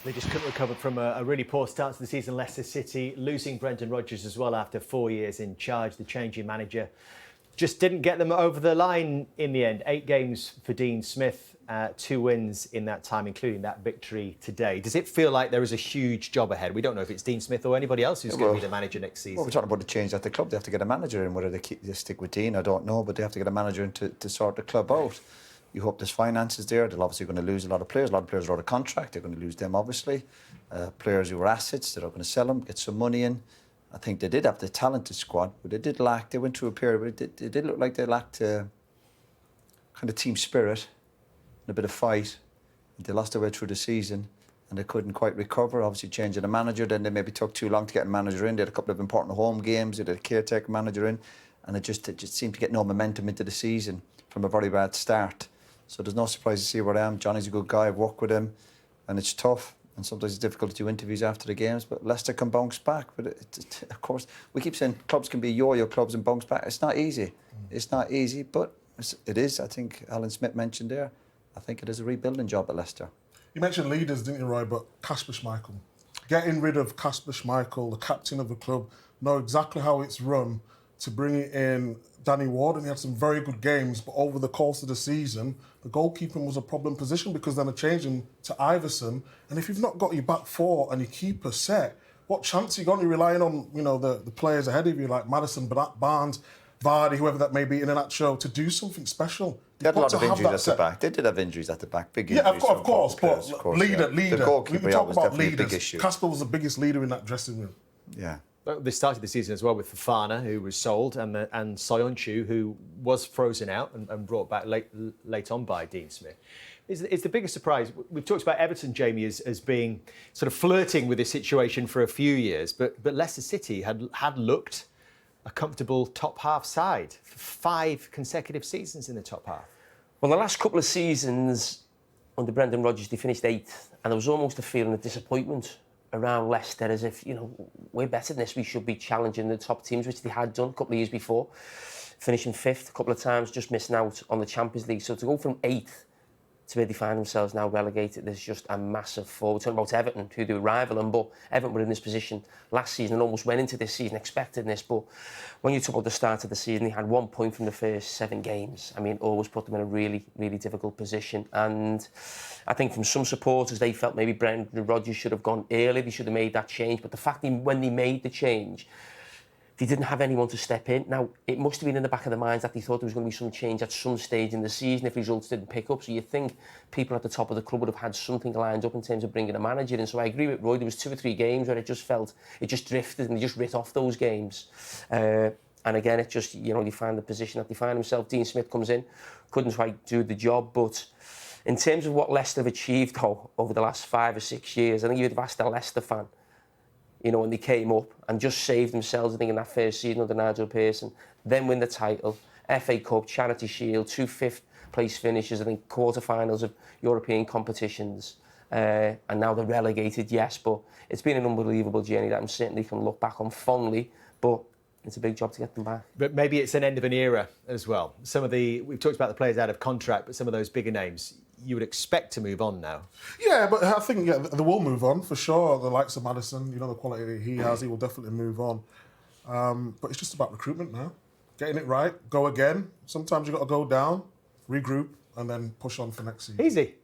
They just couldn't recover from a really poor start to the season. Leicester City losing Brendan Rodgers as well after 4 years in charge. The changing manager just didn't get them over the line in the end. 8 games for Dean Smith, 2 wins in that time, including that victory today. Does it feel like there is a huge job ahead? We don't know if it's Dean Smith or anybody else who's going to be the manager next season. Well, we're talking about the change at the club. They have to get a manager in. Whether they stick with Dean, I don't know, but they have to get a manager in to sort the club out. You hope there's finances there. They're obviously going to lose a lot of players. A lot of players are out of contract. They're going to lose them, obviously. Players who are assets, they're not going to sell them, get some money in. I think they did have the talented squad, but they did lack. They went through a period where it did look like they lacked kind of team spirit and a bit of fight. They lost their way through the season and they couldn't quite recover. Obviously, changing the manager, then they maybe took too long to get a manager in. They had a couple of important home games. They had a caretaker manager in, and it just seemed to get no momentum into the season from a very bad start. So there's no surprise to see where I am. Johnny's a good guy. I've worked with him, and it's tough. And sometimes it's difficult to do interviews after the games, but Leicester can bounce back. But of course, we keep saying clubs can be yo-yo clubs and bounce back. It's not easy. It's not easy, but it is. I think Alan Smith mentioned there. I think it is a rebuilding job at Leicester. You mentioned leaders, didn't you, Roy? But Kasper Schmeichel. Getting rid of Kasper Schmeichel, the captain of the club, know exactly how it's run, to bring it in Danny Ward, and he had some very good games, but over the course of the season, the goalkeeping was a problem position because then they changed him to Iverson. And if you've not got your back four and your keeper set, what chance are you got? You're relying on, the players ahead of you, like Maddison, Barnes, Vardy, whoever that may be in an show, to do something special. They had a lot of injuries at the back. They did have injuries at the back, big injuries. Yeah, of course, but leader. The goalkeeper we talk about was leaders. a big issue. Kasper was the biggest leader in that dressing room. Yeah. They started the season as well with Fofana, who was sold, and Soyuncu, who was frozen out and brought back late on by Dean Smith. Is the biggest surprise. We've talked about Everton, Jamie, as being sort of flirting with this situation for a few years, but Leicester City had looked a comfortable top half side for 5 consecutive seasons in the top half. Well, the last couple of seasons under Brendan Rodgers, they finished 8th, and there was almost a feeling of disappointment around Leicester, as if, we're better than this, we should be challenging the top teams, which they had done a couple of years before, finishing 5th a couple of times, just missing out on the Champions League. So to go from 8th to where they find themselves now relegated, there's just a massive fall. We're talking about Everton, who do rival them, but Everton were in this position last season and almost went into this season expecting this. But when you talk about the start of the season, they had 1 point from the first 7 games. I mean, always put them in a really, really difficult position. And I think from some supporters, they felt maybe Brendan Rodgers should have gone early, they should have made that change. But the fact that when they made the change, they didn't have anyone to step in. Now, it must have been in the back of their minds that they thought there was going to be some change at some stage in the season if results didn't pick up. So you'd think people at the top of the club would have had something lined up in terms of bringing a manager in. So I agree with Roy, there was 2 or 3 games where it just drifted and they just writ off those games. And again, it just, they find the position that they find themselves. Dean Smith comes in, couldn't quite do the job, but in terms of what Leicester have achieved over the last 5 or 6 years, I think you'd have asked a Leicester fan, when they came up and just saved themselves, I think, in that first season under Nigel Pearson, then win the title, FA Cup, Charity Shield, 2 5th-place finishes, I think, quarter-finals of European competitions, and now they're relegated, yes, but it's been an unbelievable journey that I certainly can look back on fondly, but it's a big job to get them back. But maybe it's an end of an era as well. We've talked about the players out of contract, but some of those bigger names, you would expect to move on now. Yeah, but I think they will move on for sure. The likes of Maddison, the quality he has, he will definitely move on. But it's just about recruitment now. Getting it right, go again. Sometimes you've got to go down, regroup, and then push on for next season. Easy.